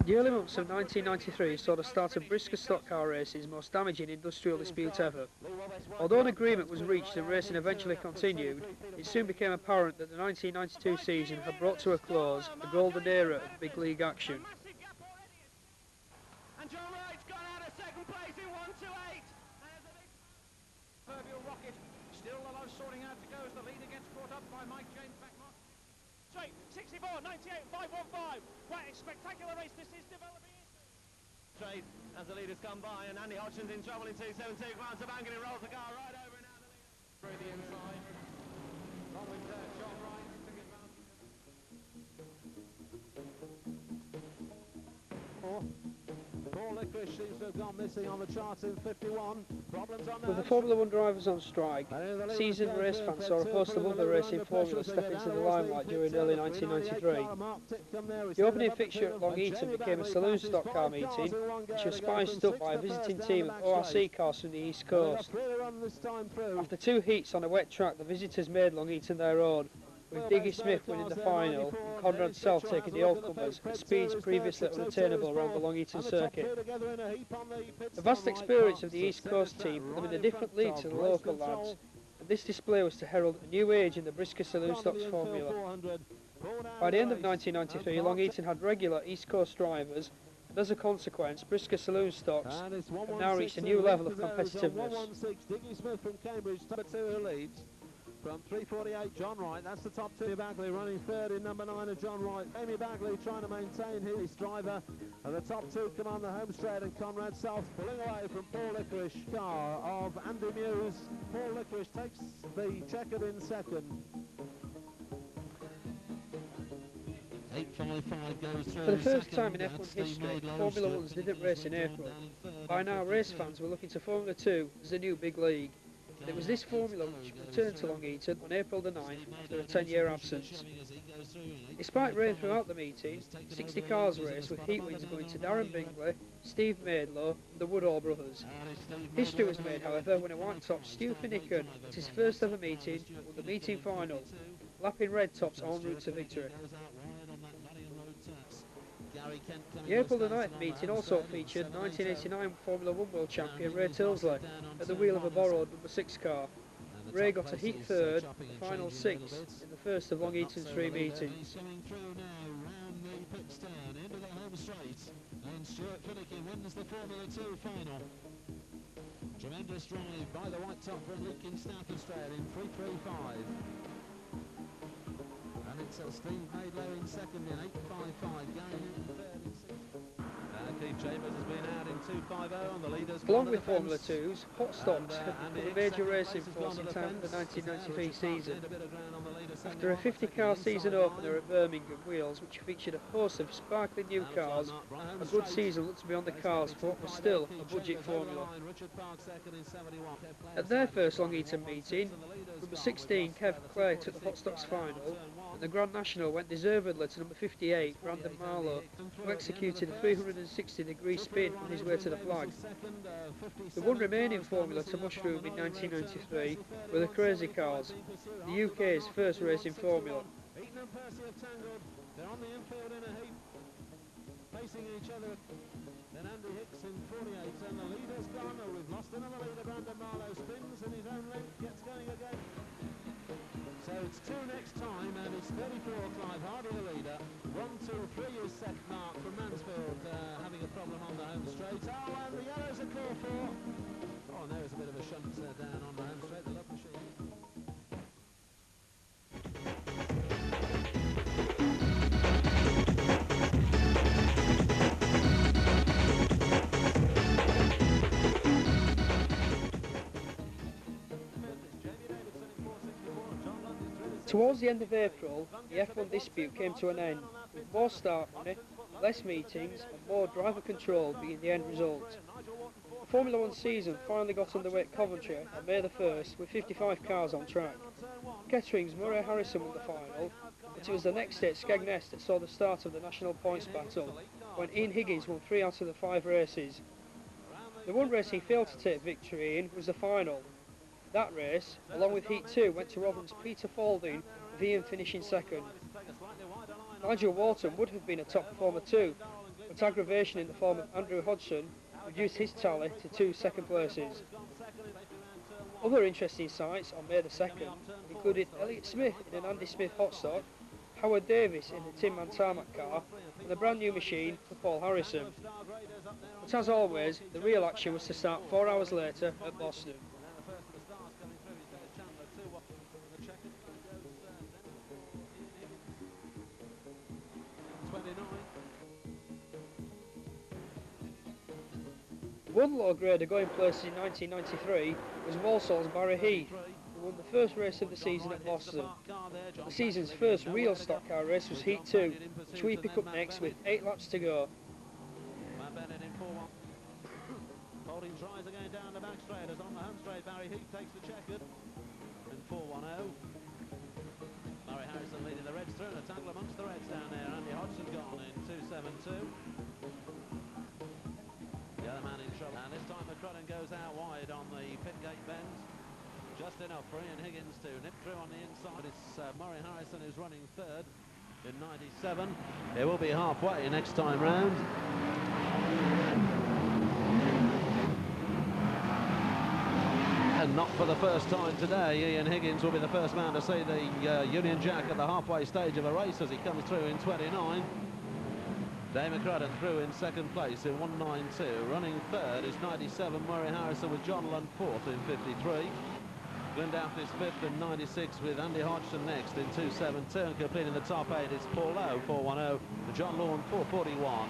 The early months of 1993 saw the start of Brisca stock car racing's most damaging industrial dispute ever. Although an agreement was reached and racing eventually continued, it soon became apparent that the 1992 season had brought to a close the golden era of big league action. And John Wright's gone out of second place in 128. Proverbial rocket, still the low sorting out to go as the leader gets caught up by Mike James Backmark. 64, 98, 515. Quite a spectacular race this is developing. Trade as the leaders come by, and Andy Hodgson's in trouble in 272. Grant Sabangan rolls the car right over, and now the leader through the inside. Along with John Wright, took advantage. Paul Licorice seems to have gone missing on the chart in 51. Problems on With the Formula One drivers on strike, seasoned race fans saw a host of other racing formulas step into the limelight during early 1993. The opening fixture at Long Eaton became a saloon stock car meeting, which was spiced up by a visiting team of ORC cars from the East Coast. After two heats on a wet track, the visitors made Long Eaton their own, with Diggy Smith winning the final and Conrad South taking the all-comers at speeds previously unattainable around the Long Eaton circuit. The vast experience of the East Coast team put them in a different league to the local lads, and this display was to herald a new age in the Brisca Saloon Stocks formula. By the end of 1993, Long Eaton had regular East Coast drivers, and as a consequence, Brisca Saloon Stocks have now reached a new level of competitiveness. Diggy Smith from Cambridge, number 2 who leads. From 348, John Wright, that's the top two. Bagley running third in number 9 of John Wright. Amy Bagley trying to maintain his driver. And the top two come on the home straight, and Conrad South pulling away from Paul Licorice. Car of Andy Muse. Paul Licorice takes the checkered in second. 855 goes through. For the first time in F1 history, Formula Ones didn't race in April. By now, race fans were looking to Formula 2 as the new big league. It was this formula which returned to Long Eaton on April the 9th after a 10-year absence. Despite rain throughout the meeting, 60 cars raced with heat wins going to Darren Bingley, Steve Maidlow and the Woodall brothers. History was made, however, when a white-top Stu Finnegan at his first ever meeting won the meeting final, lapping red tops en route to victory. The April the 9th meeting also featured 1989 Formula 1 World Champion Ray Tilsley at the wheel of a borrowed number 6 car. Ray got a heat third, the final 6, in the first of Long Eaton's 3 meetings. Coming through now round the pit stand into the home straight, and Stuart Finnegan wins the Formula 2 final. Tremendous drive by the white top from Lincoln Stafford Straight in 335. And it's Steve Maidlow in second in 855, going in third in 6. Keith Chambers has been out in 250 on the leaders. Along with Formula 2s, hot stocks had become a major racing force in time for the 1993 season. After a 50-car season opener at Birmingham Wheels, which featured a host of sparkling new cars, a good season looked to be on the cards for what was still a budget formula. At their first Long Eaton meeting, number 16 Kev Clay took the hot stocks final, and the Grand National went deservedly to number 58 Brandon Marlowe, who executed a 360-degree spin on his way to the flag. The one remaining formula to mushroom in 1993 were the Crazy Cars, the UK's first racing formula. Eaton and Percy have tangled. They're on the infield in a heap, facing each other. Then Andy Hicks in 48, and the leader's gone. Oh, we've lost another leader. Brandon Marlowe spins in his own length, gets going again. So it's 2 next time, and it's 34, Clive Hardy the leader. 1, 2, 3 is set mark from Mansfield, having a problem on the home straight. Oh, and the yellows are called for. Oh, and there is a bit of a shunt down on the home straight, the love machine. Towards the end of April, the F1 dispute came to an end, with more start money, less meetings and more driver control being the end result. The Formula 1 season finally got underway at Coventry on May the 1st with 55 cars on track. Kettering's Murray Harrison won the final, but it was the next day at Skegness that saw the start of the national points battle, when Ian Higgins won 3 out of the 5 races. The one race he failed to take victory in was the final. That race, along with Heat 2, went to Rotherham's Peter Falding, with Ian finishing second. Nigel Wharton would have been a top performer too, but but aggravation in the form of Andrew Hodgson reduced his tally to 2 second places. Other interesting sights on May the 2nd included Elliot Smith in an Andy Smith hot stock, Howard Davis in the Tin Man Tarmac car, and a brand new machine for Paul Harrison. But as always, the real action was to start 4 hours later at Boston. One low grader going places in 1993 was Walsall's Barry Heath, who won the first race of the season at Boston. The season's first real stock car race was Heat 2, which we pick up next with 8 laps to go. Holding tries again down the back straight as on the home straight. Barry Heath takes the checkered in 4-1-0. Murray Harrison leading the Reds through, and a tangle amongst the Reds down there. Andy Hodgson gone in 2-7-2. The other man in trouble, and this time McCrudden goes out wide on the pit gate bend. Just enough for Ian Higgins to nip through on the inside. It's Murray Harrison who's running third in 97. It will be halfway next time round. And not for the first time today, Ian Higgins will be the first man to see the Union Jack at the halfway stage of a race as he comes through in 29. Dave McCrudden through in second place in 192. Running third is 97 Murray Harrison with John Lund fourth in 53. Glendaff is fifth in 96 with Andy Hodgson next in 272. And completing the top 8 is Paul Lowe 410 to John Lawn 441.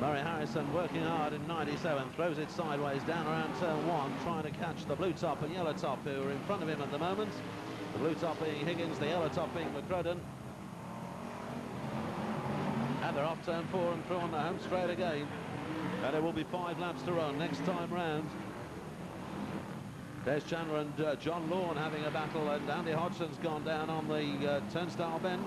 Murray Harrison working hard in 97, throws it sideways down around turn 1, trying to catch the blue top and yellow top who are in front of him at the moment. The blue top being Higgins, the yellow top being McCrudden. And they're off turn 4 and through on the home straight again. And there will be 5 laps to run next time round. There's Chandler and John Lawn having a battle, and Andy Hodgson's gone down on the turnstile bend.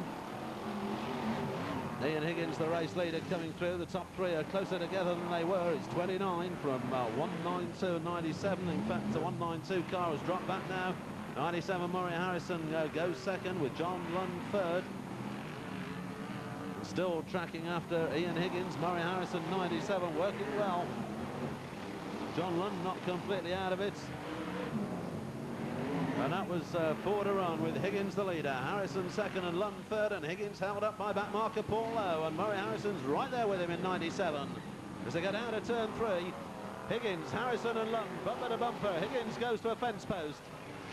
Ian Higgins, the race leader, coming through. The top 3 are closer together than they were. It's 29 from 192 and 97. In fact, the 192 car has dropped back now. 97 Murray Harrison goes second with John Lund third. Still tracking after Ian Higgins. Murray Harrison 97 working well. John Lund not completely out of it. And that was 4 to run with Higgins the leader. Harrison second and Lund third, and Higgins held up by back marker Paul Lowe, and Murray Harrison's right there with him in 97. As they go down to turn 3, Higgins, Harrison and Lund bumper to bumper. Higgins goes to a fence post.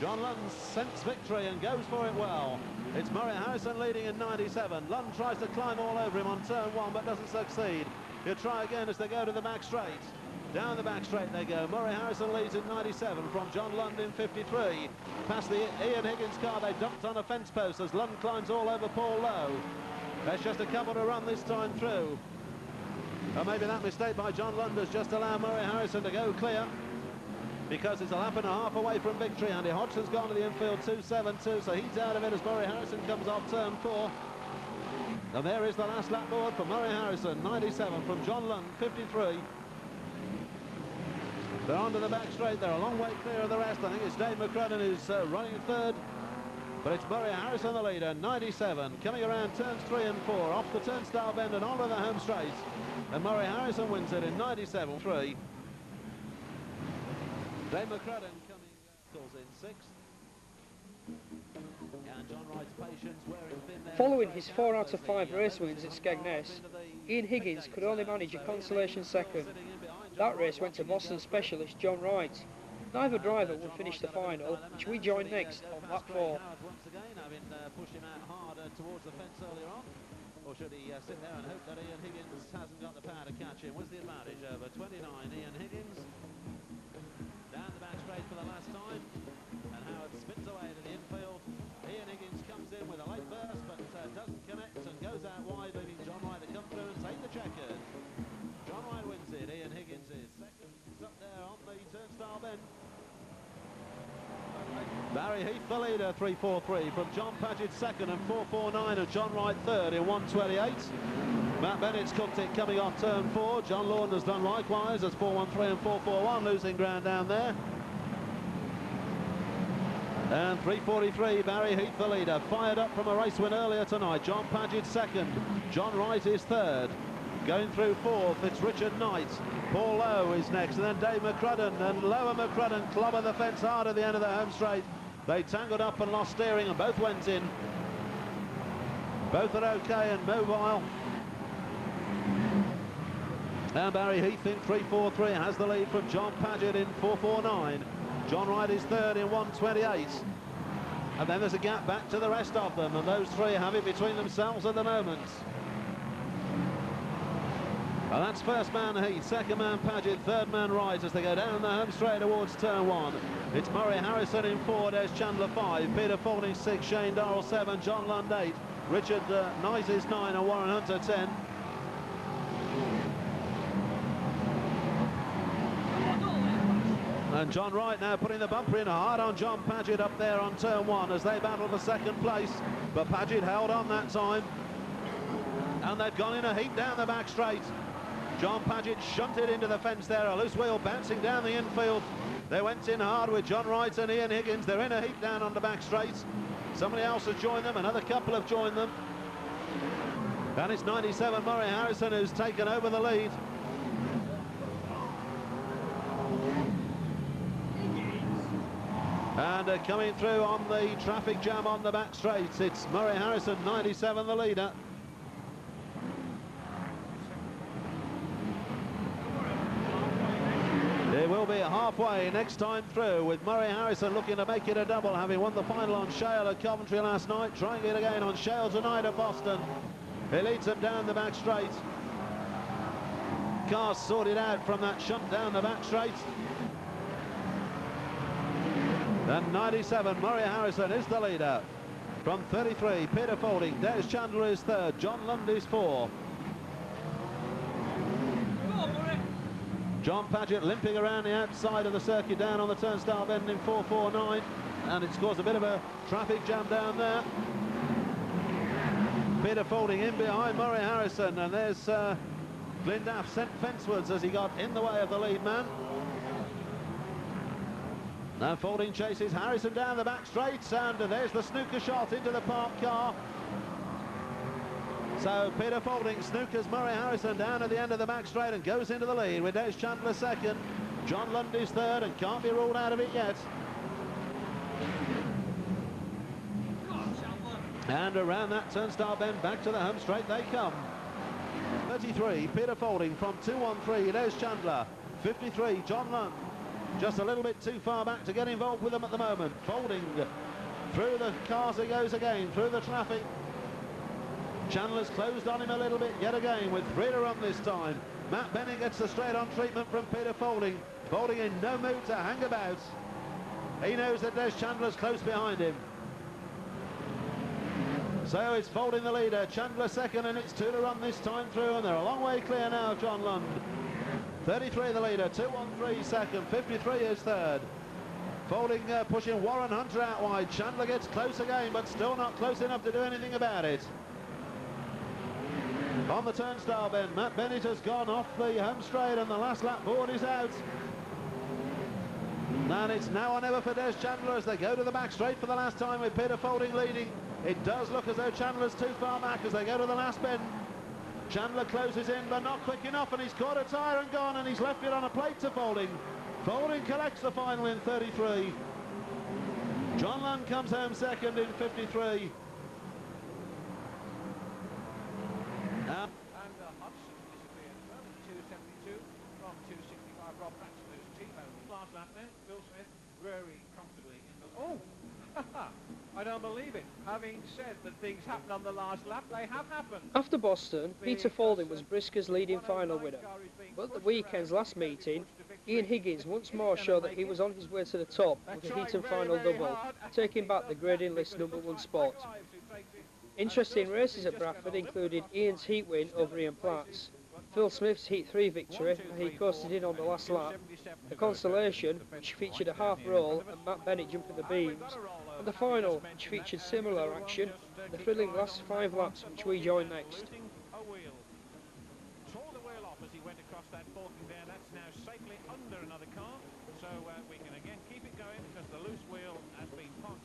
John Lund scents victory and goes for it well. It's Murray Harrison leading in 97. Lund tries to climb all over him on turn 1 but doesn't succeed. He'll try again as they go to the back straight. Down the back straight they go. Murray Harrison leads in 97 from John Lund in 53. Past the Ian Higgins car, they dumped on a fence post as Lund climbs all over Paul Lowe. There's just a couple to run this time through. Or maybe that mistake by John Lund has just allowed Murray Harrison to go clear, because it's a lap and a half away from victory. Andy Hodgson's gone to the infield 2.72, so he's out of it as Murray Harrison comes off turn 4. And there is the last lap board for Murray Harrison, 97 from John Lund, 53. They're onto the back straight. They're a long way clear of the rest. I think it's Dave McCrudden who's running third, but it's Murray Harrison the leader, 97, coming around turns 3 and 4, off the turnstile bend and onto the home straight. And Murray Harrison wins it in 97.3. Dave McCrudden coming in 6th. And John Wright's patience wearing thin there. Following his 4 out of 5 race wins at Skegness, Ian Higgins could only manage a consolation second. That race went to Boston specialist John Wright. Neither driver would finish the final, which we join next on lap 4. Once again, having pushed him out harder towards the fence earlier on. Or should he sit there and hope that Ian Higgins hasn't got the power to catch him? Was the advantage over 29 Ian Higgins. Down the back straight for the last time, and Howard spins away to the infield. Ian Higgins comes in with a late burst, but doesn't connect and goes out wide, leaving John Wright to come through and take the checkered. John Wright wins it. Ian Higgins is second. He's up there on the turnstile bend. Barry Heath the leader, 3.43 from John Paget second and 4.49 of John Wright third in 1.28. Matt Bennett's cooked it coming off turn 4. John Lawn has done likewise as 4.13 and 4.41, losing ground down there. And 3:43, Barry Heath the leader, fired up from a race win earlier tonight. John Paget second, John Wright is third. Going through fourth, it's Richard Knight. Paul Lowe is next, and then Dave McCrudden. And Lowe and McCrudden clobber the fence hard at the end of the home straight. They tangled up and lost steering, and both went in. Both are okay and mobile. And Barry Heath in 3:43 has the lead from John Paget in 4:49. John Wright is third in 1:28. And then there's a gap back to the rest of them, and those three have it between themselves at the moment. And that's first man Heath, second man Paget, third man Wright as they go down the home straight towards turn one. It's Murray Harrison in 4, there's Chandler 5, Peter Faulding 6, Shane Darrell 7, John Lund 8, Richard Knight is 9 and Warren Hunter 10. And John Wright now putting the bumper in hard on John Paget up there on turn one as they battle for second place. But Paget held on that time. And they've gone in a heap down the back straight. John Paget shunted into the fence there, a loose wheel bouncing down the infield. They went in hard with John Wright and Ian Higgins. They're in a heap down on the back straight. Somebody else has joined them, another couple have joined them. And it's 97 Murray Harrison who's taken over the lead. And coming through on the traffic jam on the back straights, it's Murray Harrison, 97, the leader. It will be halfway next time through, with Murray Harrison looking to make it a double, having won the final on Shale at Coventry last night, trying it again on Shale tonight at Boston. He leads them down the back straight. Cars sorted out from that shunt down the back straight. And 97, Murray Harrison is the leader. From 33, Peter Faulding, Des Chandler is third, John Lund is 4. John Paget limping around the outside of the circuit down on the turnstile bend in 4:49, and it's caused a bit of a traffic jam down there. Peter Faulding in behind Murray Harrison, and there's Glindaff sent fencewards as he got in the way of the lead man. Now Faulding chases Harrison down the back straight, and there's the snooker shot into the parked car. So Peter Faulding snookers Murray Harrison down at the end of the back straight and goes into the lead with Des Chandler second. John Lund is third and can't be ruled out of it yet. And around that turnstile bend back to the home straight they come. 33, Peter Faulding from 213, Des Chandler. 53, John Lund. Just a little bit too far back to get involved with them at the moment. Faulding through the cars he goes again, through the traffic. Chandler's closed on him a little bit yet again with 3 to run this time. Matt Bennett gets the straight-on treatment from Peter Faulding. Faulding in no mood to hang about. He knows that Des Chandler's close behind him. So it's Faulding the leader, Chandler second, and it's 2 to run this time through, and they're a long way clear now, John Lund. 33 the leader, 213 second, 53 is third. Faulding pushing Warren Hunter out wide. Chandler gets close again, but still not close enough to do anything about it. On the turnstile bend, Matt Bennett has gone off the home straight and the last lap board is out. And it's now or never for Des Chandler as they go to the back straight for the last time with Peter Faulding leading. It does look as though Chandler's too far back as they go to the last bend. Chandler closes in but not quick enough, and he's caught a tyre and gone, and he's left it on a plate to Faulding. Faulding collects the final in 33. John Lund comes home second in 53. And Hudson disappeared from 272 from 265. Rob Bradford's T-bone. Last lap then, Bill Smith very comfortably in the... Oh! I don't believe it. Having said that things happened on the last lap, they have happened. After Boston, Peter Faulding was Brisca's leading final winner. But at the weekend's last meeting, Ian Higgins once more showed that he was on his way to the top with a heat and final double, taking back the grading list #1 spot. Interesting races at Bradford included Ian's heat win over Ian Platt's, Phil Smith's Heat 3 victory, and he coasted in on the last lap, the Consolation, which featured a half roll and Matt Bennett jumping the beams, and the final, which featured similar action, the thrilling last 5 laps, which we join next. Tore the wheel off as he went across that forking there. That's now safely under another car, so we can again keep it going because the loose wheel has been parked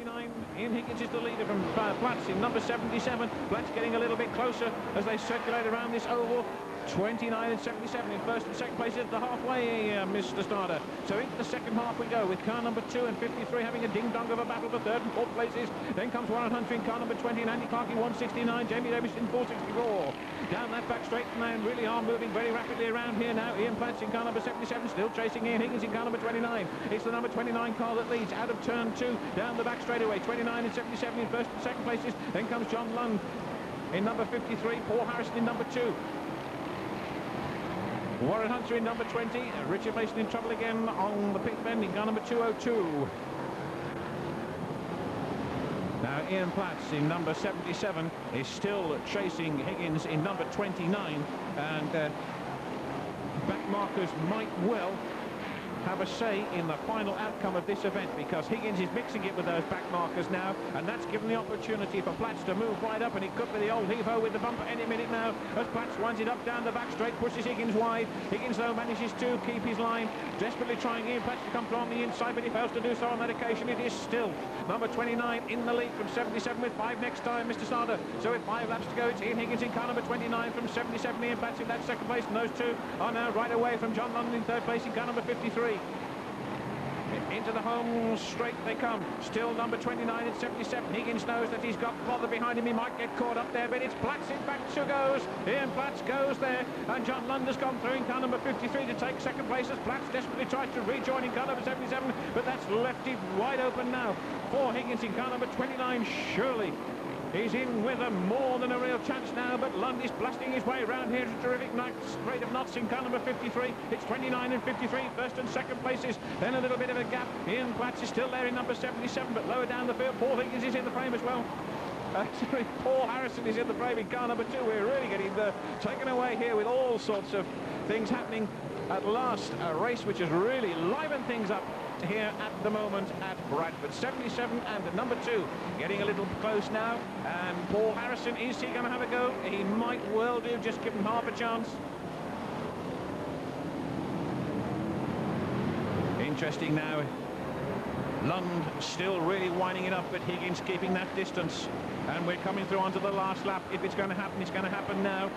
29. Ian Higgins is the leader from Platts in number 77. Platts getting a little bit closer as they circulate around this oval. 29 and 77 in first and second place at the halfway, Mr. Starter. So into the second half we go with car number 2 and 53 having a ding-dong of a battle for third and fourth places. Then comes Warren Hunter in car number 20 and Andy Clark in 169. Jamie Davis in 464. Down that back straight and really are moving very rapidly around here now. Ian Platts in car number 77 still chasing Ian Higgins in car number 29. It's the number 29 car that leads out of turn 2 down the back straightaway. 29 and 77 in first and second places. Then comes John Lund in number 53. Paul Harrison in number 2. Warren Hunter in number 20, Richard Mason in trouble again on the pit bend in car number 202. Now Ian Platts in number 77 is still chasing Higgins in number 29, and back markers might well have a say in the final outcome of this event, because Higgins is mixing it with those back markers now, and that's given the opportunity for Platts to move right up, and it could be the old heave-ho with the bumper any minute now as Platts winds it up down the back straight, pushes Higgins wide. Higgins though manages to keep his line, desperately trying Ian Platts to come from the inside, but he fails to do so on that occasion. It is still number 29 in the lead from 77 with 5 next time, Mr. Starter. So with 5 laps to go, it's Ian Higgins in car number 29 from 77, Ian Platts in that second place, and those two are now right away from John London in third place in car number 53. Into the home straight they come. Still number 29 and 77. Higgins knows that he's got bother behind him. He might get caught up there, but it's Platts in back who goes. Ian Platts goes there, and John Lund has gone through in car number 53 to take second place as Platts desperately tries to rejoin in car number 77, but that's left it wide open now for Higgins in car number 29. Surely he's in with a more than a real chance now, but Lund is blasting his way around here. It's a terrific straight of knots in car number 53. It's 29 and 53, first and second places. Then a little bit of a gap. Ian Platts is still there in number 77, but lower down the field, Paul Higgins is in the frame as well. Sorry, Paul Harrison is in the frame in car number 2. We're really getting taken away here with all sorts of things happening at last. A race which has really livened things up here at the moment at Bradford. 77 and number 2 getting a little close now, and Paul Harrison, is he going to have a go? He might well do, just give him half a chance. Interesting now, Lund still really winding it up, but Higgins keeping that distance, and we're coming through onto the last lap. If it's going to happen, it's going to happen now.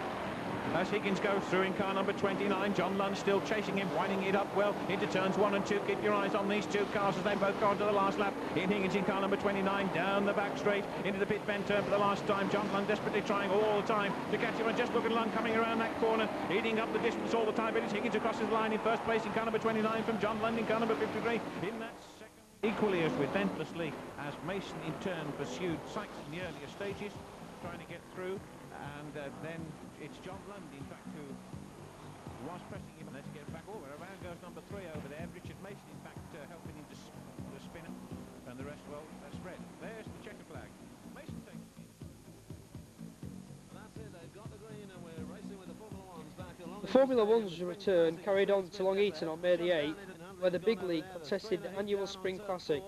As Higgins goes through in car number 29, John Lund still chasing him, winding it up well into turns 1 and 2. Keep your eyes on these two cars as they both go onto the last lap. Ian Higgins in car number 29, down the back straight into the pit bend turn for the last time. John Lund desperately trying all the time to catch him, and just look at Lund coming around that corner, eating up the distance all the time. But it's Higgins across the line in first place in car number 29 from John Lund in car number 53 in that second. Equally as relentlessly as Mason in turn pursued Sykes in the earlier stages, trying to get through, and then it's John Lund, in fact, who was pressing him. Let's get back over. Around goes number 3 over there. Richard Mason, in fact, helping him to spin it, and the rest, well, spread. There's the checker flag. Mason takes it. That's it. They've got the green, and we're racing with the Formula Ones back along. The Formula One's return carried on to Long Eaton on May the 8th, where the Big League contested the annual Spring Classic.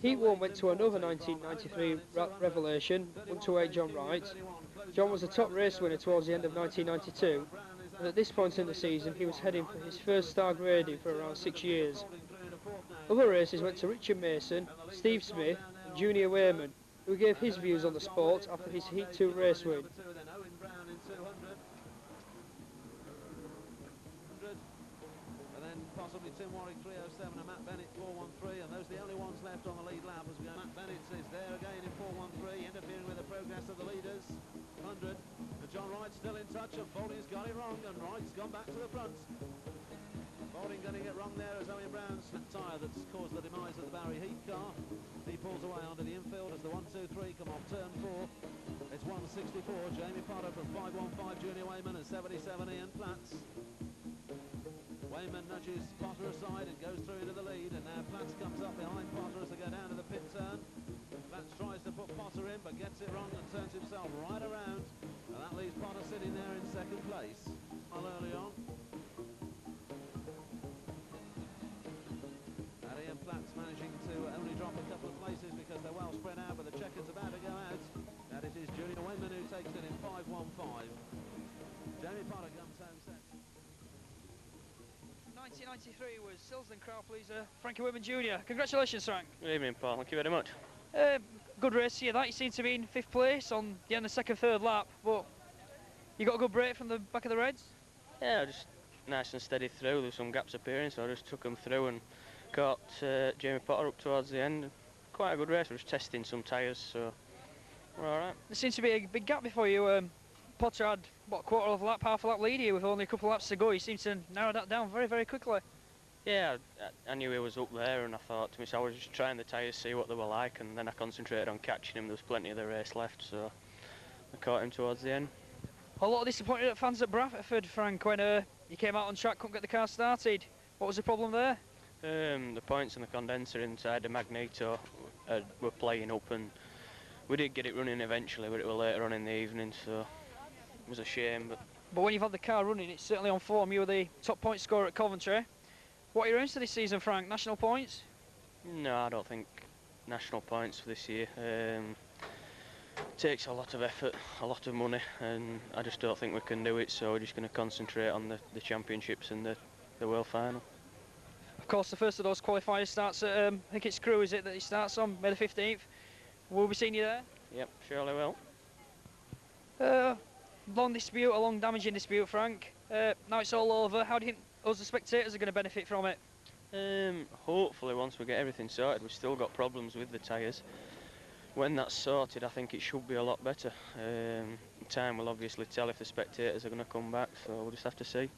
Heat 1 went to another 1993 revelation, 128 John Wright. John was the top race winner towards the end of 1992, and at this point in the season he was heading for his first star grading for around 6 years. Other races went to Richard Mason, Steve Smith and Junior Wayman, who gave his views on the sport after his Heat 2 race win. Possibly Tim Warwick 307 and Matt Bennett 413, and those are the only ones left on the lead lap as we go. Matt Bennett is there again in 413, interfering with the progress of the leaders. 100, and John Wright's still in touch, and Balding's got it wrong, and Wright's gone back to the front. Balding getting it wrong there as Owen Brown's tyre that's caused the demise of the Barry Heat car. He pulls away onto the infield as the 1-2-3 come off turn 4. It's 164, Jamie Potter from 515, Junior Wayman, and 77 Ian Platts. Wayman nudges Potter aside and goes through into the lead, and now Platts comes up behind Potter as they go down to the pit turn. Platts tries to put Potter in but gets it wrong and turns himself right around, and that leaves Potter sitting there in second place. Early on. And Ian Platts managing to only drop a couple of places because they're well spread out, but the checker's about to go out. And it is Junior Wayman who takes it in 515. Jamie Potter comes home second. 1993 was Silsden crowd pleaser Frankie Whitman Jr. Congratulations, Frank. Good evening, Paul. Thank you very much. Good race here, that. You seem to be in 5th place on the end of the 2nd, 3rd lap, but you got a good break from the back of the Reds? Yeah, just nice and steady through. There were some gaps appearing, so I just took them through and caught Jamie Potter up towards the end. Quite a good race. I was testing some tyres, so we're all right. There seems to be a big gap before you. Potter had, what, a quarter of a lap, half a lap lead here with only a couple of laps to go. You seem to narrow that down very, very quickly. Yeah, I knew he was up there, and I thought to myself, I was just trying the tyres, see what they were like, and then I concentrated on catching him. There was plenty of the race left, so I caught him towards the end. A lot of disappointed fans at Bradford, Frank, when you came out on track, couldn't get the car started. What was the problem there? The points in the condenser inside the magneto were playing up, and we did get it running eventually, but it was later on in the evening, so it was a shame. But when you've had the car running, it's certainly on form. You were the top point scorer at Coventry. What are your aims for this season, Frank? National points? No, I don't think national points for this year. It takes a lot of effort, a lot of money, and I just don't think we can do it, so we're just going to concentrate on the championships and the world final. Of course, the first of those qualifiers starts at, I think it's Crewe, is it, that it starts on May the 15th? Will we see you there? Yep, surely will. Long dispute, a long damaging dispute, Frank. Now it's all over. How do you think us, the spectators, are going to benefit from it? Hopefully, once we get everything sorted. We've still got problems with the tyres. When that's sorted, I think it should be a lot better. Time will obviously tell if the spectators are going to come back, so we'll just have to see.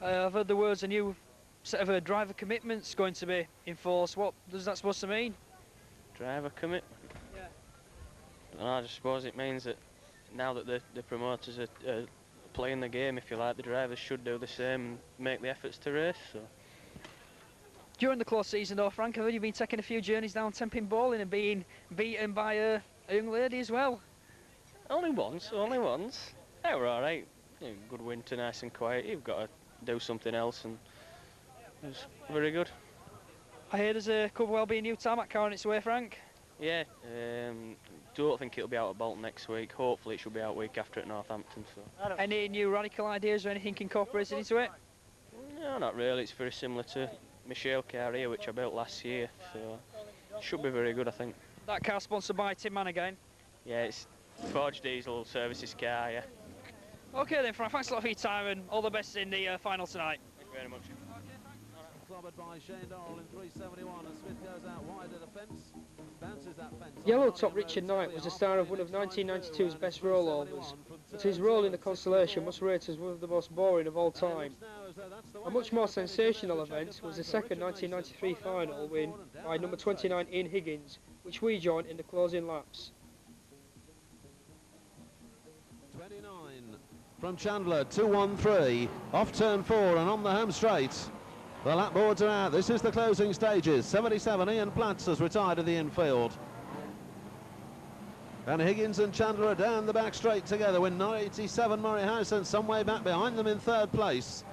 I've heard the words a new set of driver commitments going to be enforced. What does that supposed to mean? Driver commitment? Yeah. I just suppose it means that now that the promoters are playing the game, if you like, the drivers should do the same and make the efforts to race. So. During the close season though, Frank, have you been taking a few journeys down Temping Bowling and being beaten by a young lady as well? Only once, only once. Yeah, we're alright. Yeah, good winter, nice and quiet. You've got to do something else, and it was very good. I hear there's a could well be a new tarmac car on its way, Frank. Yeah, don't think it'll be out at Bolton next week. Hopefully it should be out week after at Northampton. So. Any new radical ideas or anything incorporated into it? No, not really. It's very similar to my shale car here, which I built last year, so it should be very good, I think. That car sponsored by Tim Mann again? Yeah, it's Forge Diesel Services car, yeah. OK then, Frank, thanks a lot for your time and all the best in the final tonight. Thank you very much. Clobbered by Shane Dorrell in 371, and Smith goes out wide of the fence, bounces that fence. Yellow top Richard Knight was the star of one of 1992's best rollovers, but his role in the Constellation must rate as one of the most boring of all time. A much more sensational event was the second 1993 final win by number 29 Ian Higgins, which we joined in the closing laps. 29 from Chandler, 2-1-3, off turn 4 and on the home straight. The lap boards are out. This is the closing stages. 77, Ian Platts has retired at the infield. And Higgins and Chandler are down the back straight together with 87 Murray Harrison some way back behind them in 3rd place.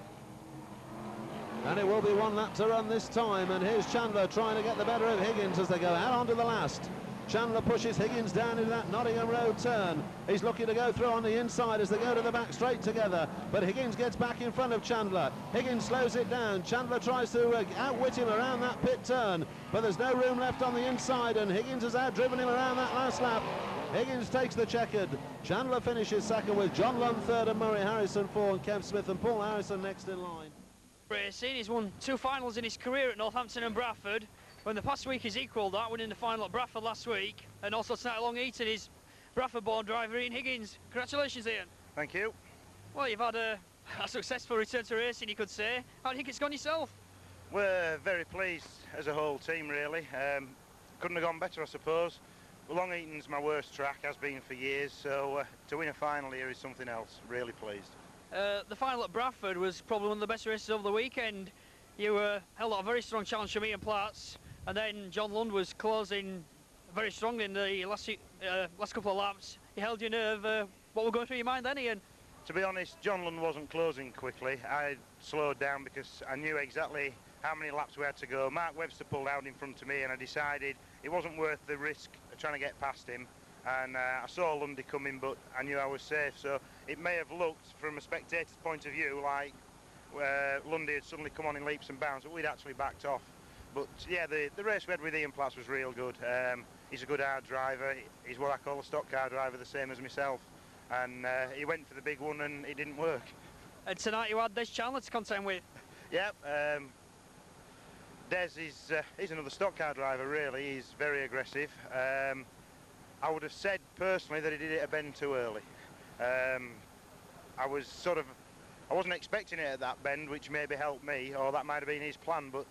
And it will be 1 lap to run this time, and here's Chandler trying to get the better of Higgins as they go out onto the last. Chandler pushes Higgins down into that Nottingham Road turn. He's looking to go through on the inside as they go to the back straight together, but Higgins gets back in front of Chandler. Higgins slows it down. Chandler tries to outwit him around that pit turn, but there's no room left on the inside, and Higgins has outdriven him around that last lap. Higgins takes the checkered. Chandler finishes second with John Lund third and Murray Harrison 4, and Kev Smith and Paul Harrison next in line. Racing, he's won 2 finals in his career at Northampton and Bradford. When the past week he's equalled that, winning the final at Bradford last week, and also tonight along Eton is Bradford-born driver Ian Higgins. Congratulations, Ian. Thank you. Well, you've had a successful return to racing, you could say. How do you think it's gone yourself? We're very pleased as a whole team, really. Couldn't have gone better, I suppose. Long Eton's my worst track, has been for years, so to win a final here is something else. Really pleased. The final at Bradford was probably one of the best races of the weekend. You held out a very strong challenge from Ian Platts, and then John Lund was closing very strongly in the last couple of laps. He held your nerve. What was going through your mind then, Ian? To be honest, John Lund wasn't closing quickly. I slowed down because I knew exactly how many laps we had to go. Mark Webster pulled out in front of me, and I decided it wasn't worth the risk of trying to get past him. And I saw Lundy coming, but I knew I was safe. So it may have looked, from a spectator's point of view, like Lundy had suddenly come on in leaps and bounds, but we'd actually backed off. But yeah, the race we had with Ian Platts was real good. He's a good hard driver. He's what I call a stock car driver, the same as myself. And he went for the big one and it didn't work. And tonight you had Des Chandler to contend with. Yep. Des he's another stock car driver, really. He's very aggressive. I would have said personally that he did it a bend too early. I wasn't expecting it at that bend, which maybe helped me, or that might have been his plan, but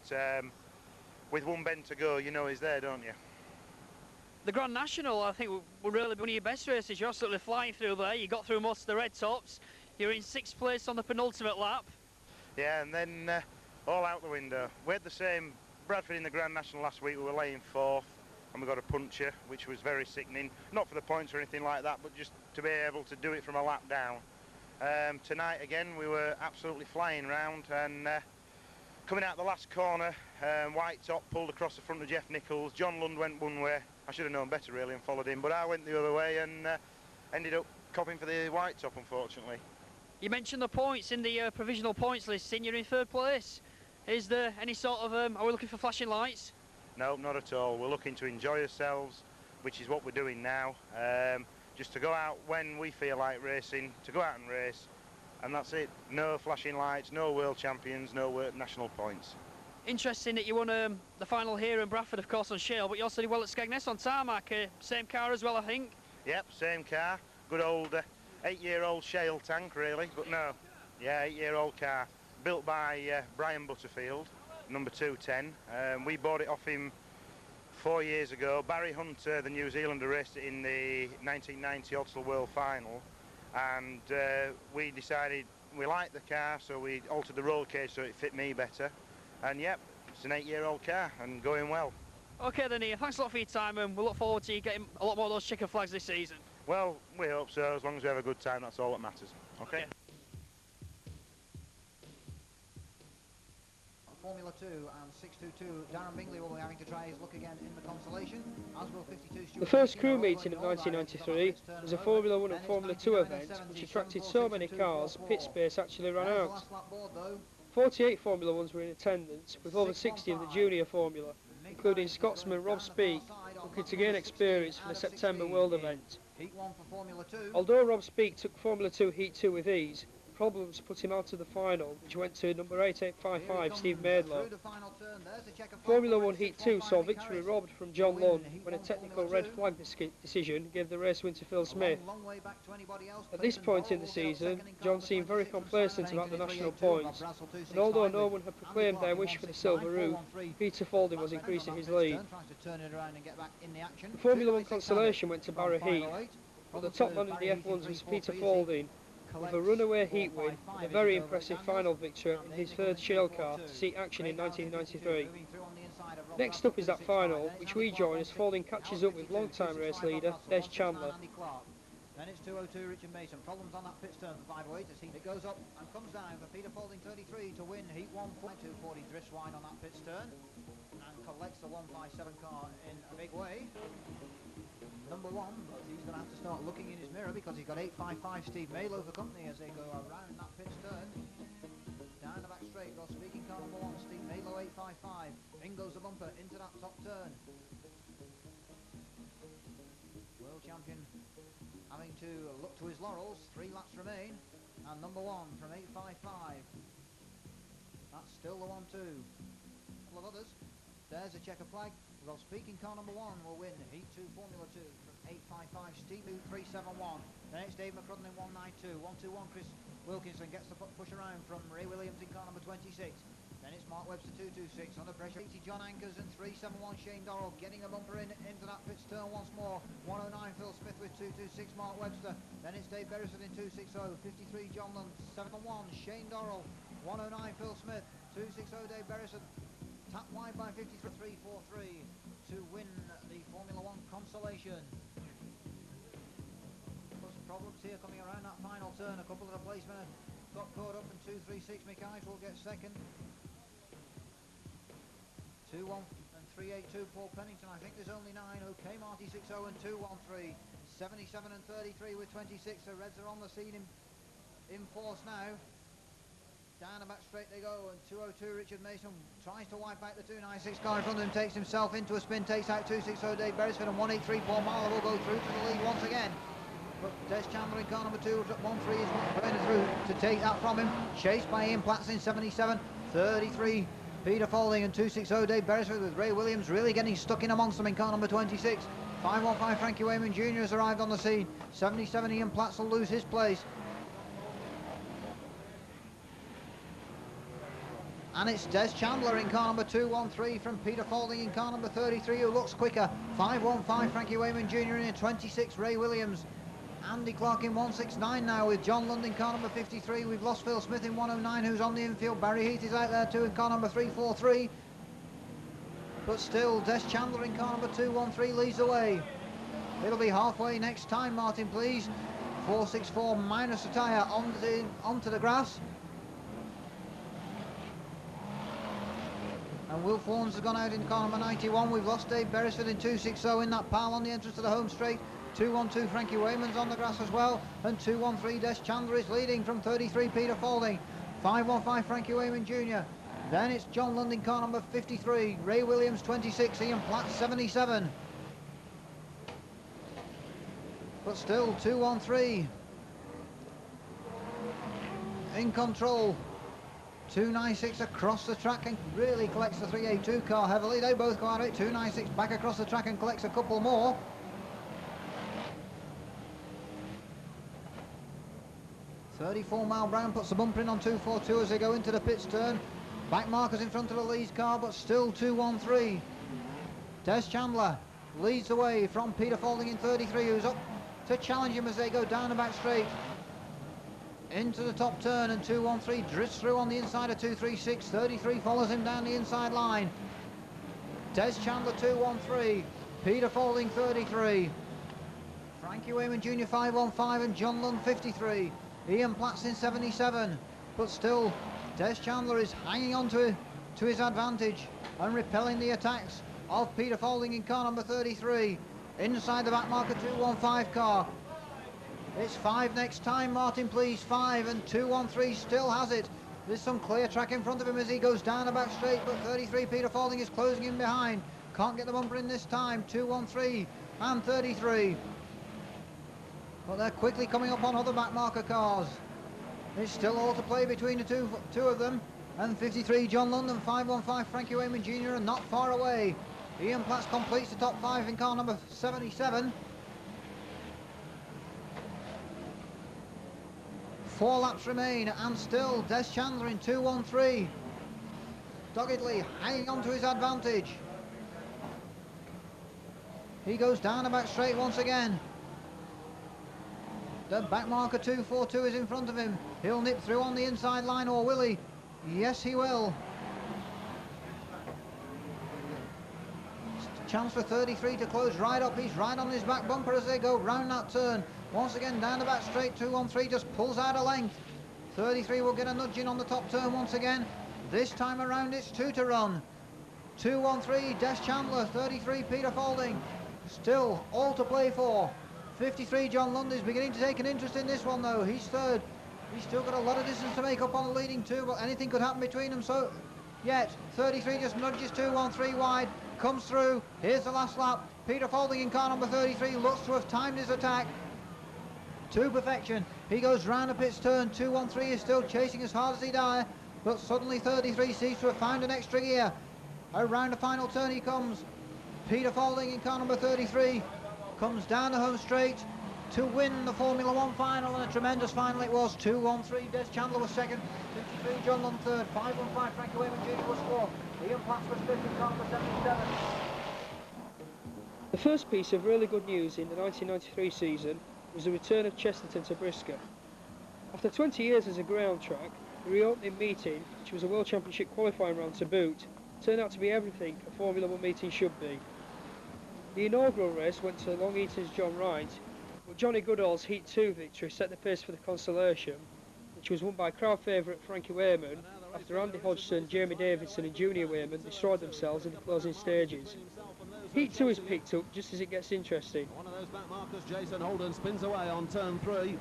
with one bend to go, you know he's there, don't you? The Grand National, I think, were really one of your best races. You're absolutely flying through there. You got through most of the red tops. You're in 6th place on the penultimate lap. Yeah, and then all out the window. We had the same Bradford in the Grand National last week. We were laying 4th, and we got a puncher, which was very sickening. Not for the points or anything like that, but just to be able to do it from a lap down. Tonight again we were absolutely flying round, and coming out the last corner, White Top pulled across the front of Jeff Nichols. John Lund went one way. I should have known better really and followed him, but I went the other way and ended up copping for the White Top, unfortunately. You mentioned the points in the provisional points list, and you're in 3rd place. Is there any sort of, are we looking for flashing lights? No, not at all. We're looking to enjoy ourselves, which is what we're doing now. Just to go out when we feel like racing, to go out and race, and that's it. No flashing lights, no world champions, no national points. Interesting that you won the final here in Bradford, of course, on shale, but you also did well at Skegness on tarmac. Same car as well, I think. Yep, same car. Good old 8-year-old shale tank, really, but no. Yeah, 8-year-old car. Built by Brian Butterfield, number 210. We bought it off him 4 years ago. Barry Hunter, the New Zealander, raced it in the 1990 Odsal World Final, and we decided we liked the car, so we altered the roll cage so it fit me better. And yep, it's an 8-year-old car and going well. Okay then, Ian, thanks a lot for your time, and we'll look forward to you getting a lot more of those chicken flags this season. Well, we hope so. As long as we have a good time, that's all that matters. Okay? Formula 2 and 622, Darren Bingley will be having to try his luck again in the consolation, as will 52 The first crew meeting of 1993 was a Formula 1 and Formula 2 event which attracted so many cars, pit space actually ran out. 48 Formula 1s were in attendance, with over 60 of the junior Formula, including Scotsman Rob Speake, looking to gain experience for the September World event. Although Rob Speake took Formula 2 Heat 2 with ease, problems put him out of the final, which went to number 8855 Steve Maidlow. Formula 1 Heat 2 saw victory robbed from John Lund when a technical red flag decision gave the race win to Phil Smith. At this point in the season, John seemed very complacent about the national points, and although no one had proclaimed their wish for the silver roof, Peter Falding was increasing his lead. The Formula 1 consolation went to Barra Heath, but the top man in the F1s was Peter Falding, with a runaway heat win and a very impressive final victory in his 3rd shale car to see action in 1993. Next up is that final, which we join as Falding catches up with long-time race leader Des Chandler. Then it's 202 Richard Mason. Problems on that pit turn for 508 as it goes up and comes down for Peter Falding 33 to win heat 1. 240 drifts wide on that pit turn and collects the 157 car in a big way. Number 1, but he's going to have to start looking in his mirror because he's got 855 Steve Maidlow for company as they go around that pit turn. Down the back straight goes speaking car number 1, Steve Maidlow 855. In goes the bumper into that top turn. World champion having to look to his laurels. 3 laps remain, and number 1 from 855. That's still the 1-2. A couple of others. There's a checker flag. Well, speaking car number 1 will win Heat 2 Formula 2 from 855 Steve 371. Then it's Dave McCrudden in 192. 121 Chris Wilkinson gets the push around from Ray Williams in car number 26. Then it's Mark Webster 226 under pressure. 80 John Anchors and 371 Shane Dorrell getting a bumper into that pit turn once more. 109 Phil Smith with 226 Mark Webster. Then it's Dave Berrison in 260. 53 John Lund. 71 Shane Dorrell. 109 Phil Smith. 260 Dave Berrison. Tap wide by 53.43 to win the Formula 1 consolation. Some problems here coming around that final turn. A couple of the placemen got caught up, and 236 Mickey's will get second. 2-1 and 382 Paul Pennington. I think there's only 9. Okay, Marty 60 and 213. 77 and 33 with 26. The Reds are on the scene in force now. Down the back straight they go, and 202 Richard Mason tries to wipe out the 296 car in front of him, takes himself into a spin, takes out 260 Dave Beresford, and 183 Paul Marlow will go through to the lead once again. But Des Chandler in car number 2, 1-3 is going through to take that from him, chased by Ian Platts in 77, 33 Peter Faulding, and 260 Dave Beresford, with Ray Williams really getting stuck in amongst them in car number 26. 515 Frankie Wayman Jr. has arrived on the scene. 77 Ian Platts will lose his place. And it's Des Chandler in car number 213 from Peter Faulding in car number 33, who looks quicker. 515 Frankie Wayman Jr. in 26 Ray Williams. Andy Clark in 169 now, with John Lund in car number 53. We've lost Phil Smith in 109, who's on the infield. Barry Heath is out there too in car number 343. But still, Des Chandler in car number 213 leads the way. It'll be halfway next time, Martin, please. 464 minus a tyre onto the grass. And Will Fawns has gone out in car number 91. We've lost Dave Beresford in 260 in that pile on the entrance to the home straight. 212 Frankie Wayman's on the grass as well, and 213 Des Chandler is leading from 33 Peter Faulding. 515 Frankie Wayman Jr. Then it's John Lund in car number 53, Ray Williams 26, Ian Platt 77. But still 213 in control. 296 across the track and really collects the 382 car heavily. They both go out of it. 296 back across the track and collects a couple more. .34 Mile Brown puts the bumper in on 242 as they go into the pits turn. Back markers in front of the Leeds car, but still 213. Des Chandler leads the way from Peter Faulding in 33, who's up to challenge him as they go down the back straight into the top turn, and 213 drifts through on the inside of 236. 33 follows him down the inside line. Des Chandler 213, Peter Faulding 33, Frankie Wayman Jr. 515, and John Lund 53. Ian Platts in 77, but still Des Chandler is hanging on to his advantage and repelling the attacks of Peter Faulding in car number 33. Inside the back marker 215 car. It's 5 next time, Martin, please. 5, and 213 still has it. There's some clear track in front of him as he goes down the back straight, but 33 Peter Faulding is closing in behind. Can't get the bumper in this time. 213 and 33. But they're quickly coming up on other back marker cars. It's still all to play between the two of them. And 53 John Lund and 515 Frankie Wayman Jr. are not far away. Ian Platts completes the top 5 in car number 77. 4 laps remain, and still Des Chandler in 213. Doggedly hanging on to his advantage. He goes down the back straight once again. The back marker 242 is in front of him. He'll nip through on the inside line, or will he? Yes, he will. Chance for 33 to close right up. He's right on his back bumper as they go round that turn. Once again down the back straight, 213 just pulls out a length. 33 will get a nudge in on the top turn once again. This time around it's 2 to run. 213 Des Chandler, 33 Peter Faulding. Still all to play for. 53 John Lund is beginning to take an interest in this one though. He's third. He's still got a lot of distance to make up on the leading two, but anything could happen between them. So yet 33 just nudges 213 wide, comes through. Here's the last lap. Peter Faulding in car number 33 looks to have timed his attack to perfection. He goes round the pits turn. 213 is still chasing as hard as he dare, but suddenly 33 seems to have found an extra gear. Around the final turn he comes. Peter Faulding in car number 33 comes down the home straight to win the Formula 1 final, and a tremendous final it was. 213 Des Chandler was second, 53 John Lund third, 515 Frankie Wayman Jr. was fourth, Ian Platts was fifth in car number 77. The first piece of really good news in the 1993 season was the return of Chesterton to Brisca. After 20 years as a ground track, the reopening meeting, which was a World Championship qualifying round to boot, turned out to be everything a Formula 1 meeting should be. The inaugural race went to Long Eaton's John Wright, but Johnny Goodall's Heat 2 victory set the pace for the consolation, which was won by crowd favourite Frankie Wayman after Andy Hodgson, Jamie Davidson and Junior Wayman destroyed themselves in the closing stages. Heat 2 is picked up just as it gets interesting. One of those back markers, Jason Holden, spins away on turn 3.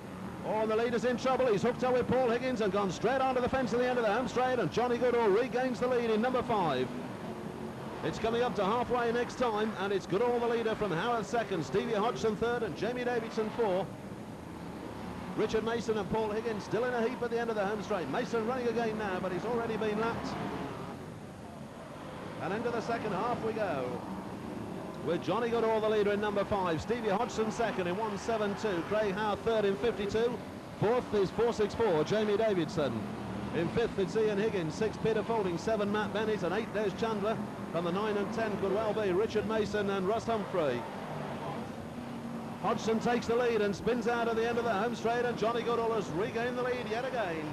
Oh, the leader's in trouble. He's hooked up with Paul Higgins and gone straight onto the fence at the end of the home straight, and Johnny Goodall regains the lead in number 5. It's coming up to halfway next time, and it's Goodall the leader from Howard second, Stevie Hodgson third, and Jamie Davidson 4. Richard Mason and Paul Higgins still in a heap at the end of the home straight. Mason running again now, but he's already been lapped. And into the second half we go, with Johnny Goodall the leader in number 5, Stevie Hodgson second in 1:72, Craig Howe third in 52, fourth is 4:64 Jamie Davidson. In 5th it's Ian Higgins, 6th Peter Faulding, 7 Matt Bennett, and 8 Des Chandler. From the 9 and 10 could well be Richard Mason and Russ Humphrey. Hodgson takes the lead and spins out at the end of the home straight, and Johnny Goodall has regained the lead yet again.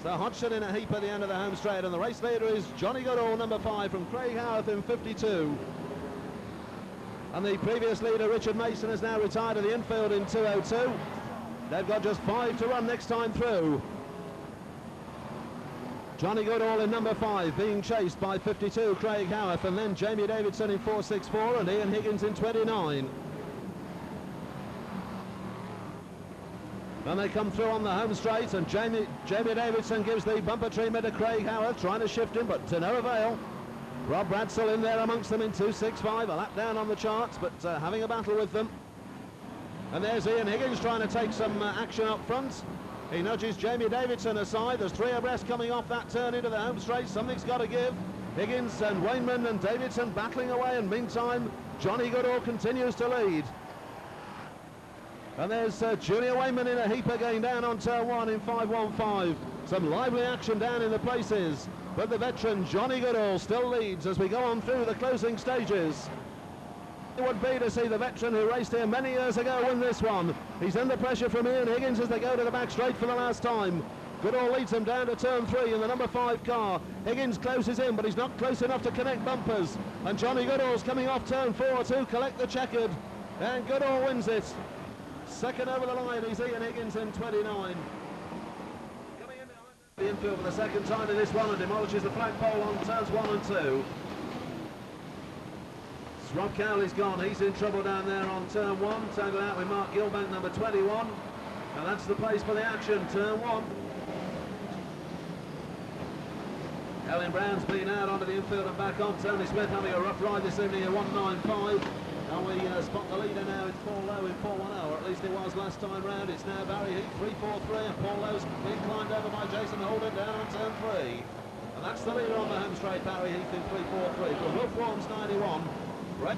So Hodgson in a heap at the end of the home straight, and the race leader is Johnny Goodall, number 5, from Craig Howarth in 52. And the previous leader, Richard Mason, has now retired to the infield in 2:02. They've got just 5 to run next time through. Johnny Goodall in number 5, being chased by 52 Craig Howarth, and then Jamie Davidson in 4:64 and Ian Higgins in 29. Then they come through on the home straight, and Jamie Davidson gives the bumper treatment to Craig Howarth, trying to shift him, but to no avail. Rob Bradsell in there amongst them in 2:65, a lap down on the charts, but having a battle with them. And there's Ian Higgins trying to take some action up front. He nudges Jamie Davidson aside. There's 3 abreast coming off that turn into the home straight. Something's got to give. Higgins and Wayman and Davidson battling away, and meantime Johnny Goodall continues to lead. And there's Junior Wayman in a heap again down on turn 1 in 5:15. Some lively action down in the places, but the veteran Johnny Goodall still leads as we go on through the closing stages. It would be to see the veteran who raced here many years ago win this one. He's under pressure from Ian Higgins as they go to the back straight for the last time. Goodall leads them down to turn 3 in the number 5 car. Higgins closes in, but he's not close enough to connect bumpers. And Johnny Goodall's coming off turn 4 to collect the checkered. And Goodall wins it. Second over the line is Ian Higgins in 29. Coming in the infield for the second time in this one, and demolishes the flagpole on turns 1 and 2. Rob Cowley's gone, he's in trouble down there on turn 1, tangled out with Mark Gilbank, number 21, and that's the place for the action, turn 1. Ellen Brown's been out onto the infield and back on. Tony Smith having a rough ride this evening at 1:95. And we spot the leader now in Paul Lowe in 4:10, or at least it was last time round. It's now Barry Heath 3:43, and Paul Lowe's being climbed over by Jason Holden down on turn 3. And that's the leader on the home straight, Barry Heath in 3:43. From Wolf Warms 91. Right.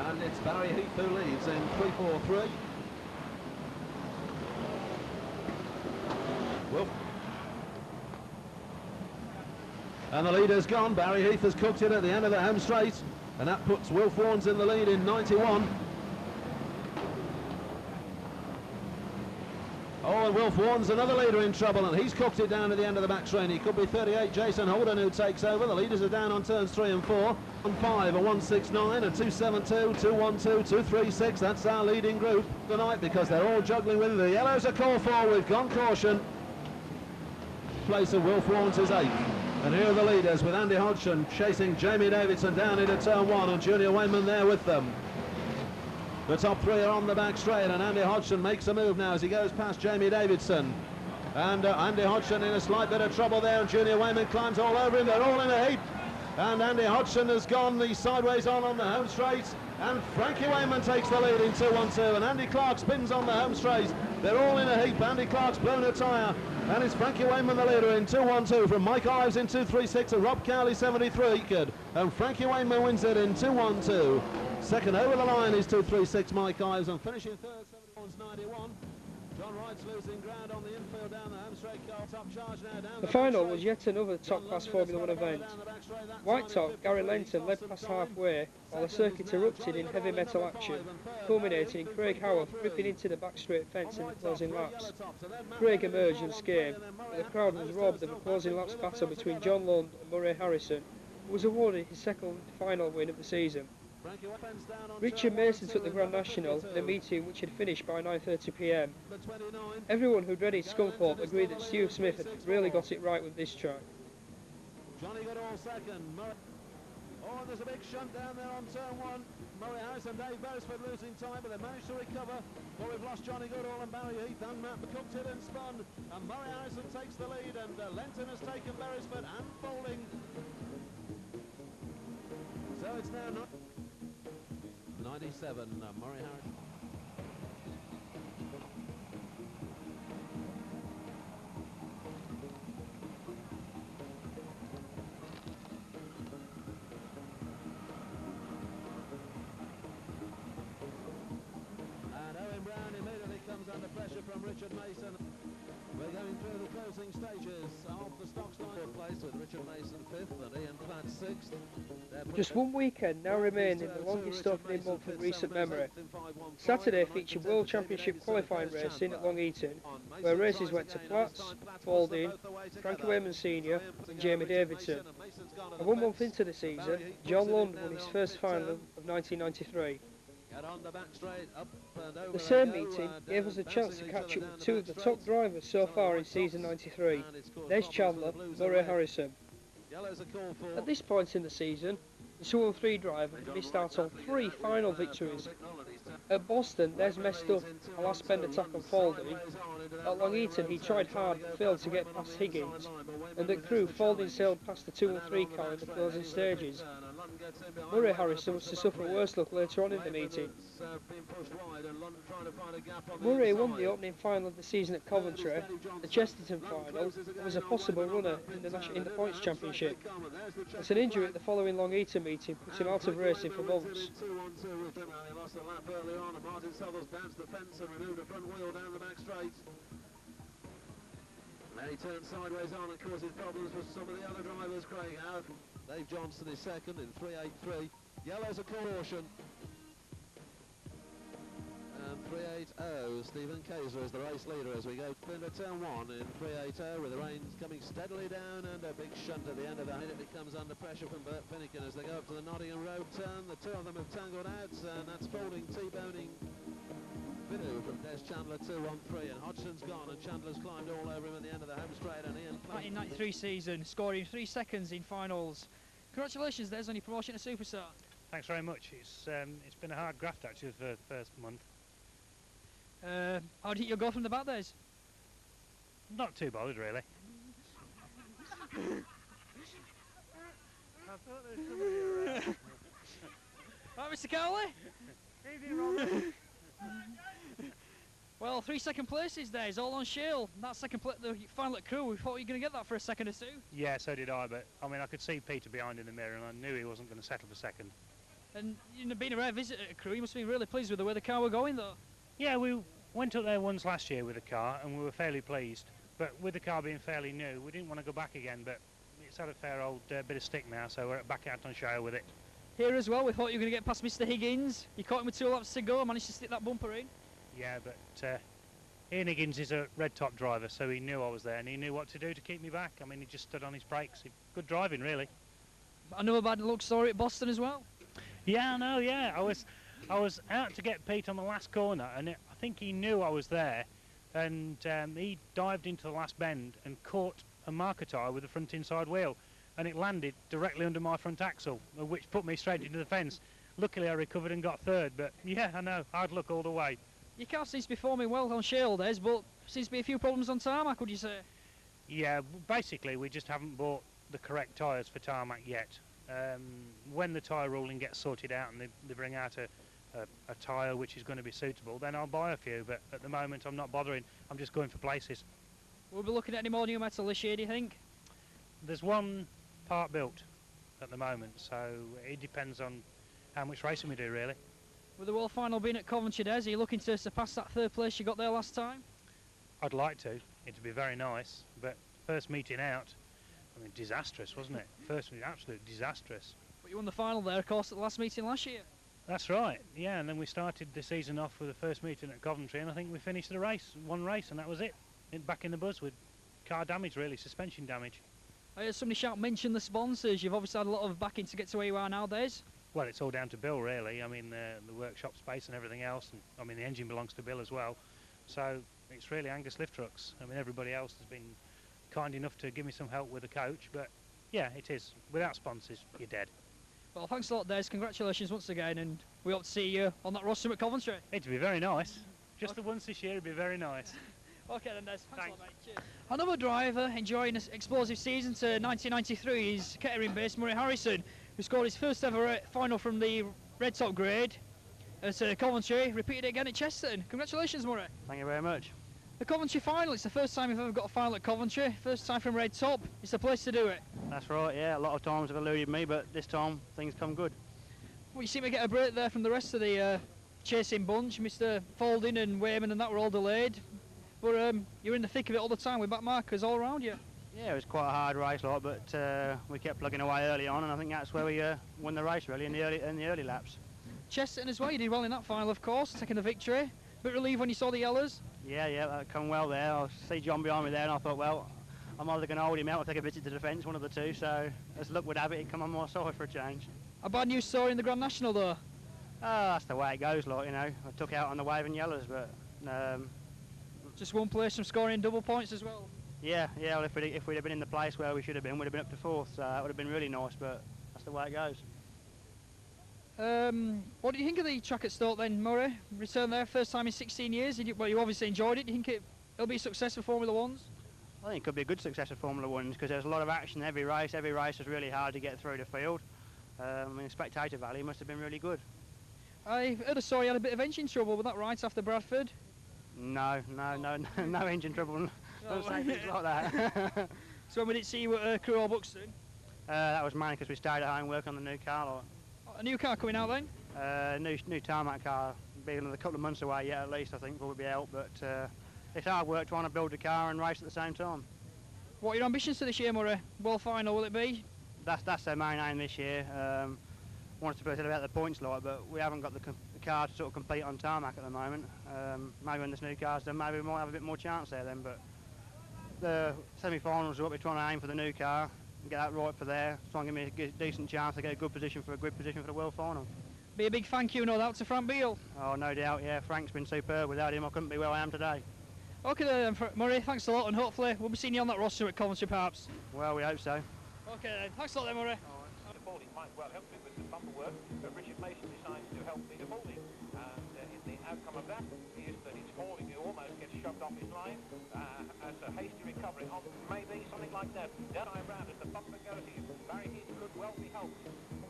And it's Barry Heath who leads in 3:43. Wolf. And the leader's gone. Barry Heath has cooked it at the end of the home straight, and that puts Wilf Warnes in the lead in 91. Oh, and Wilf Warnes, another leader in trouble, and he's cooked it down to the end of the back straight. He could be 38 Jason Holden who takes over. The leaders are down on turns 3 and 4. 1:5, a 1:69, a 2:72, 2:12, 2:36. That's our leading group tonight, because they're all juggling with it. The yellows are called for. We've gone caution. Place of Wilf Warnes is 8th. And here are the leaders, with Andy Hodgson chasing Jamie Davidson down into turn 1, and Junior Wayman there with them. The top 3 are on the back straight, and Andy Hodgson makes a move now as he goes past Jamie Davidson. And Andy Hodgson in a slight bit of trouble there, and Junior Wayman climbs all over him. They're all in a heap. And Andy Hodgson has gone the sideways on the home straight. And Frankie Wayman takes the lead in 2:12, and Andy Clark spins on the home straight. They're all in a heap. Andy Clark's blown a tyre, and it's Frankie Wayman the leader in 2:12 from Mike Ives in 2:36 and Rob Cowley 73. And Frankie Wayman wins it in 2:12. Second over the line is 2:36 Mike Ives, and finishing third 71. John Wright's losing ground on the infield down the home straight car. Top charge now down the final was yet another top-class Formula 1 event. White Top Gary Lenton led past halfway, while the circuit erupted in heavy metal action, culminating in Craig Howarth ripping into the back straight fence in the closing laps. Craig emerged unscathed, but the crowd was robbed of a closing laps battle between John Lund and Murray Harrison, who was awarded his second final win of the season. Richard Mason took the Grand National in a meeting which had finished by 9:30 p.m. Everyone who'd read his Scunthorpe agreed that Stu Smith had really got it right with this track. Johnny Goodall second. Oh, there's a big shunt down there on turn 1. Murray Harris and Dave Beresford losing time, but they managed to recover. Well, we've lost Johnny Goodall and Barry Heath, and Matt cooked it and spun. And Murray Harrison takes the lead, and Lenton has taken Beresford and Folding. So it's now 97, Murray Harris. Under pressure from Richard Mason. We're going through the closing stages of the stocks line. Fourth place with Richard Mason 5th and Ian Platt 6th. Just one weekend now remain in the longest opening month in recent memory. Saturday featured World Championship qualifying racing at Long Eaton, where races went to Platts, Falding, Frankie Wayman Sr. and Jamie Davidson. And 1 month into the season, John Lund won his first final of 1993. The same meeting gave us a chance to catch up with two of the top drivers so far in season 93, Des Chandler and Murray Harrison. At this point in the season, the 213 driver missed out on 3 final victories. At Boston, Des messed up a last bend attack on Falding. At Long Eaton, he tried hard but failed to get past Higgins. And at Crewe, Falding sailed past the 213 car in the closing stages. Murray Harrison was to suffer a worse luck later on in the meeting. Murray won the opening final of the season at Coventry, the Chesterton final, and was a possible runner in the points championship. But an injury at the following Long Eaton meeting put him out of racing for months. Martin Southers bounced the fence and removed a front wheel down the back straight. Then he turned sideways on and causes problems for some of the other drivers. Craig out. Dave Johnston is second in 383. Yellow's a caution. And 380, Stephen Kaiser is the race leader as we go into turn 1 in 380 with the reins coming steadily down and a big shunt at the end of the hit. It comes under pressure from Bert Finnegan as they go up to the Nottingham Road turn. The two of them have tangled out and that's Folding T-boning Vinu from Des Chandler 2-1-3 and Hodgson's gone and Chandler's climbed all over him at the end of the home straight and Ian Platt. 1993 season, scoring 3 seconds in finals. Congratulations, Des, on your promotion to Superstar. Thanks very much. It's been a hard graft actually for the first month. How did you go from the back, Des? Not too bothered really. I thought there was somebody around. Right, Mr. Cowley? Easy, Robert. Well, 3 second places, Des, all on Shale. That second the final at Crewe, we thought you were going to get that for a second or two. Yeah, so did I, but I mean I could see Peter behind in the mirror and I knew he wasn't going to settle for second. And you know, being a rare visit at Crewe, you must have been really pleased with the way the car were going though. Yeah, we went up there once last year with the car and we were fairly pleased, but with the car being fairly new, we didn't want to go back again, but it's had a fair old bit of stick now, so we're back out on Shale with it. Here as well, we thought you were going to get past Mr. Higgins. You caught him with 2 laps to go, managed to stick that bumper in. Yeah, but Ian Higgins is a red top driver, so he knew I was there and he knew what to do to keep me back. I mean, he just stood on his brakes. Good driving, really. Another bad luck story at Boston as well. Yeah, I know, yeah. I was out to get Pete on the last corner and I think he knew I was there and he dived into the last bend and caught a marker tyre with the front inside wheel and it landed directly under my front axle, which put me straight into the fence. Luckily I recovered and got third, but yeah, I know, hard luck all the way. Your car seems to be performing well on Shale, Des, but seems to be a few problems on tarmac, would you say? Yeah, basically we just haven't bought the correct tyres for tarmac yet. When the tyre ruling gets sorted out and they bring out a tyre which is going to be suitable, then I'll buy a few, but at the moment I'm not bothering, I'm just going for places. We'll be looking at any more new metal this year, do you think? There's one part built at the moment, so it depends on how much racing we do really. With the World Final being at Coventry, Des, are you looking to surpass that 3rd place you got there last time? I'd like to, it'd be very nice, but first meeting out, I mean, disastrous, wasn't it? First meeting, absolutely disastrous. But you won the final there, of course, at the last meeting last year. That's right, yeah, and then we started the season off with the first meeting at Coventry, and I think we finished the race, one race, and that was it. Back in the buzz with car damage, really, suspension damage. I heard somebody mention the sponsors. You've obviously had a lot of backing to get to where you are nowadays. Well, it's all down to Bill, really. I mean, the workshop space and everything else, and I mean, the engine belongs to Bill as well. So it's really Angus Lift Trucks. I mean, everybody else has been kind enough to give me some help with the coach, but yeah, it is. Without sponsors, you're dead. Well, thanks a lot, Des. Congratulations once again, and we hope to see you on that roster at Coventry. It'd be very nice. Just the once this year, it'd be very nice. Okay then, Des. Thanks a lot, mate. Cheers. Another driver enjoying an explosive season to 1993 is Kettering-based Murray Harrison, who scored his first ever final from the red top grade at Coventry, repeated it again at Chesterton. Congratulations, Murray. Thank you very much. The Coventry final, it's the first time you've ever got a final at Coventry, first time from red top. It's the place to do it. That's right, yeah. A lot of times have eluded me, but this time things come good. Well, you seem to get a break there from the rest of the chasing bunch. Mr. Falding and Wayman and that were all delayed. But you're in the thick of it all the time with back markers all around you. Yeah, it was quite a hard race, like, but we kept plugging away early on, and I think that's where we won the race really in the early laps. Chesterton as well. You did well in that final, of course, taking the victory. Bit relieved when you saw the yellows. Yeah, that come well there. I see John behind me there, and I thought, well, I'm either going to hold him out or take a visit to the defence, one of the two. So as luck would have it, he'd come on my side for a change. A bad news story in the Grand National, though. That's the way it goes, like, you know. I took out on the waving yellows, but. Just one place from scoring double points as well. Yeah. Well, if we'd have been in the place where we should have been, we'd have been up to fourth. So that would have been really nice, but that's the way it goes. What did you think of the track at Stoke then, Murray? Return there, first time in 16 years. You obviously enjoyed it. Do you think it'll be a success for Formula Ones? I think it could be a good success for Formula Ones because there's a lot of action every race. Every race is really hard to get through the field. I mean, spectator value must have been really good. I heard a story you had a bit of engine trouble, was that right, after Bradford? No engine trouble. Don't say things like that. So when we didn't see you at Crewe or Buxton? That was mainly because we stayed at home working on the new car. Like. A new car coming out then? New tarmac car, be another couple of months away yet at least, I think, before we'll be out. But it's hard work trying to build a car and race at the same time. What are your ambitions for this year, Murray? World final, will it be? That's their main aim this year. Wanted to put it about the points, like, but we haven't got the car to sort of compete on tarmac at the moment. Maybe when this new car's done, maybe we might have a bit more chance there then. But the semi-finals are what we're trying to aim for the new car. Get that right for there, try and give me a decent chance to get a good position for the world final. Be a big thank you, no doubt, to Frank Beale. Oh, no doubt, yeah. Frank's been superb. Without him, I couldn't be where I am today. Okay then, Murray, thanks a lot, and hopefully we'll be seeing you on that roster at Coventry, perhaps. Well, we hope so. Okay then, thanks a lot then, Murray. Falding might well help me with the bumper work, but Richard Mason decides to help Peter Falding. And in the outcome of that is that it's Falding who almost gets shoved off his line as a hasty recovery on maybe something like that. Down around as the bumper goes in, Barry Heath could well be helped.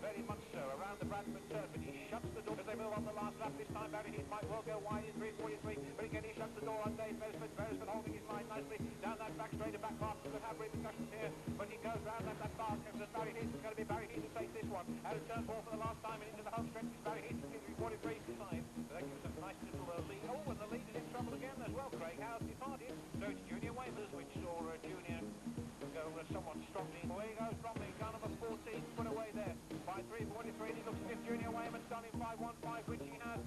Very much so, around the Bradford turn, but he shuts the door as they move on the last lap. This time Barry Heath might well go wide in 3:43, but again he shuts the door on Dave Beresford. Beresford holding his line nicely down that back straight and back mark. Could have repercussions here, but he goes round that bar, comes as Barry Heath. It's going to be Barry Heath who takes this one. Out of turn 4 for the last time and into the home stretch is Barry Heath. It's 43 side. So that gives us a nice little lead. Oh, and the lead is in trouble again as well. Craig Howard departed. So it's Junior Wavers, which saw Junior go somewhat strongly. Away goes Bromley, car number 14, put away there by 3:43. He looks as if Junior Wayman's done in 5:15, which he has.